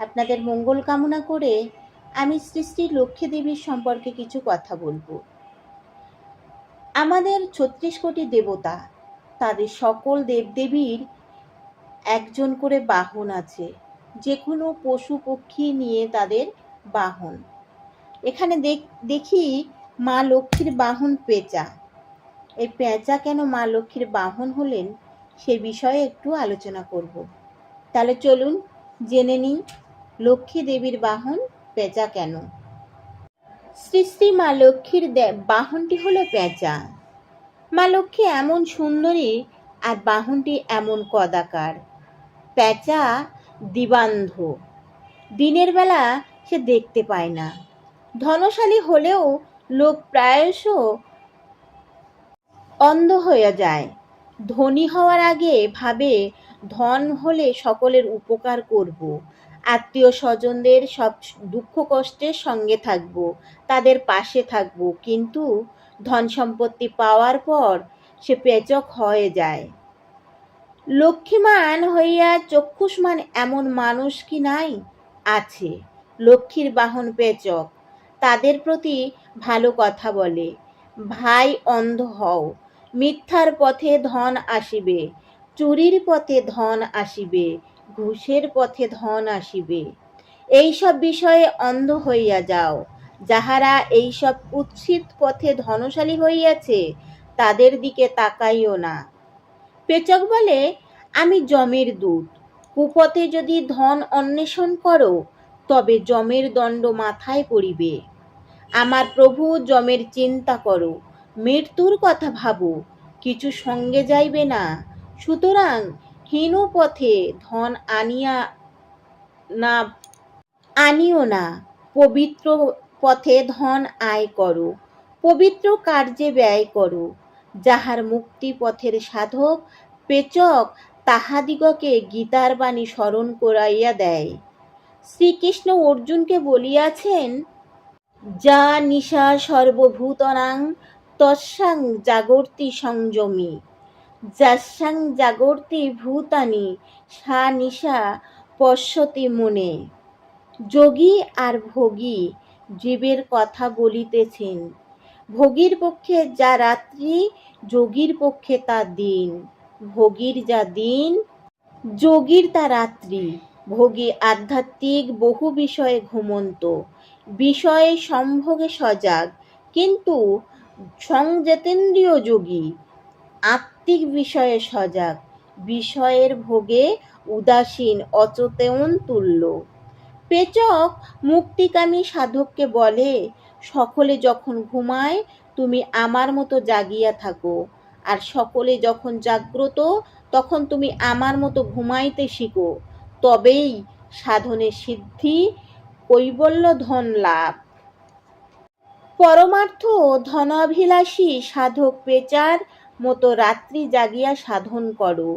আপনাদের মঙ্গল কামনা করে আমি শ্রী শ্রী লক্ষ্মী দেবীর সম্পর্কে কিছু কথা বলবো। আমাদের ৩৬ কোটি দেবতা, তাদের সকল দেবদেবীর একজন করে বাহন আছে, যে কোনো পশু পক্ষী নিয়ে তাদের বাহন। এখানে দেখি মা লক্ষ্মীর বাহন পেঁচা। এই পেঁচা কেন মা লক্ষ্মীর বাহন হলেন সে বিষয়ে একটু আলোচনা করব। তাহলে চলুন জেনে নিই লক্ষ্মী দেবীর বাহন পেঁচা কেন। শ্রী শ্রী মা লক্ষ্মীর বাহনটি হলো পেঁচা। মা লক্ষ্মী এমন সুন্দরী আর বাহনটি এমন কদাকার। পেঁচা দিবান্ধ, দিনের বেলা সে দেখতে পায় না। ধনশালী হলেও লোক প্রায়শ অন্ধ হয়ে যায়। ধনী হওয়ার আগে ভাবে ধন হলে সকলের উপকার করব, আত্মীয় স্বজনদের সব দুঃখ কষ্টের সঙ্গে থাকব, তাদের পাশে থাকব। কিন্তু ধন সম্পত্তি পাওয়ার পর সে পেচক হয়ে যায়। লক্ষ্মীমান হইয়া চক্ষুষ্মান এমন মানুষ কি নাই? আছে। লক্ষ্মীর বাহন পেচক, তাদের প্রতি ভালো কথা বলে। ভাই অন্ধ হও, মিথ্যার পথে ধন আসিবে, চুরির পথে ধন আসিবে, ঘুষের পথে ধন আসিবে। এইসব বিষয়ে অন্ধ হইয়া যাও। যাহারা এইসব কুৎসিত পথে ধনশালী হইয়াছে তাদের দিকে তাকাইও না। পেচক বলে, আমি যমের দূত। কুপথে যদি ধন অন্বেষণ করো তবে যমের দণ্ড মাথায় পড়িবে। আমার প্রভু যমের চিন্তা করো, মৃত্যুর কথা ভাবো, কিছু সঙ্গে যাইবে না। সুতরাং হীন পথে ধন আনিও না, পবিত্র পথে ধন আয় করো, পবিত্র কার্যে ব্যয় করো। যাহার মুক্তি পথের সাধক পেচক তাহাদিগকে গীতার বাণী স্মরণ করাইয়া দেয়। শ্রীকৃষ্ণ অর্জুনকে বলিয়াছেন, যা নিশা সর্বভূতনাং তস্যাং জাগর্তি সংযমী, যস্যাং জাগর্তি ভূতানি সা নিশা পশ্যতি মুনে। যোগী আর ভোগী জীবের কথা বলিতেছেন। ভোগীর পক্ষে যা রাত্রি, যোগীর পক্ষে তা দিন। ভোগীর যা দিন, যোগীর তা রাত্রি। ভোগী আধ্যাত্মিক বহু বিষয়ে ঘুমন্ত, বিষয়ে সম্ভোগে সজাগ, কিন্তু সংযতেন্দ্রিয় যোগী আত্মিক বিষয়ে সজাগ, বিষয়ের ভোগে উদাসীন, অচেতন তুল্য। পেচক মুক্তিকামী সাধককে বলে, সকলে যখন ঘুমায় তুমি আমার মতো জাগিয়া থাকো, আর সকলে যখন জাগ্রত তখন তুমি আমার মতো ঘুমাইতে শিখো, তবেই সাধনে সিদ্ধি, কৈবল্য ধন লাভ। পরমার্থ ধনাভিলাষী সাধক পেচার মতো রাত্রি জাগিয়া সাধন করো,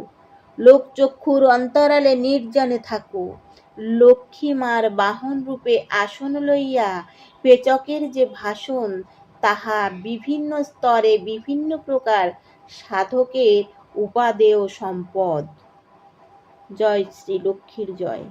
লোকচক্ষুর অন্তরালে নির্জনে থাকো। লক্ষ্মী মার বাহন রূপে আসন লইয়া পেচকের যে ভাষণ, তাহা বিভিন্ন স্তরে বিভিন্ন প্রকার সাধকের উপাদেয় সম্পদ। জয় শ্রী লক্ষ্মীর জয়।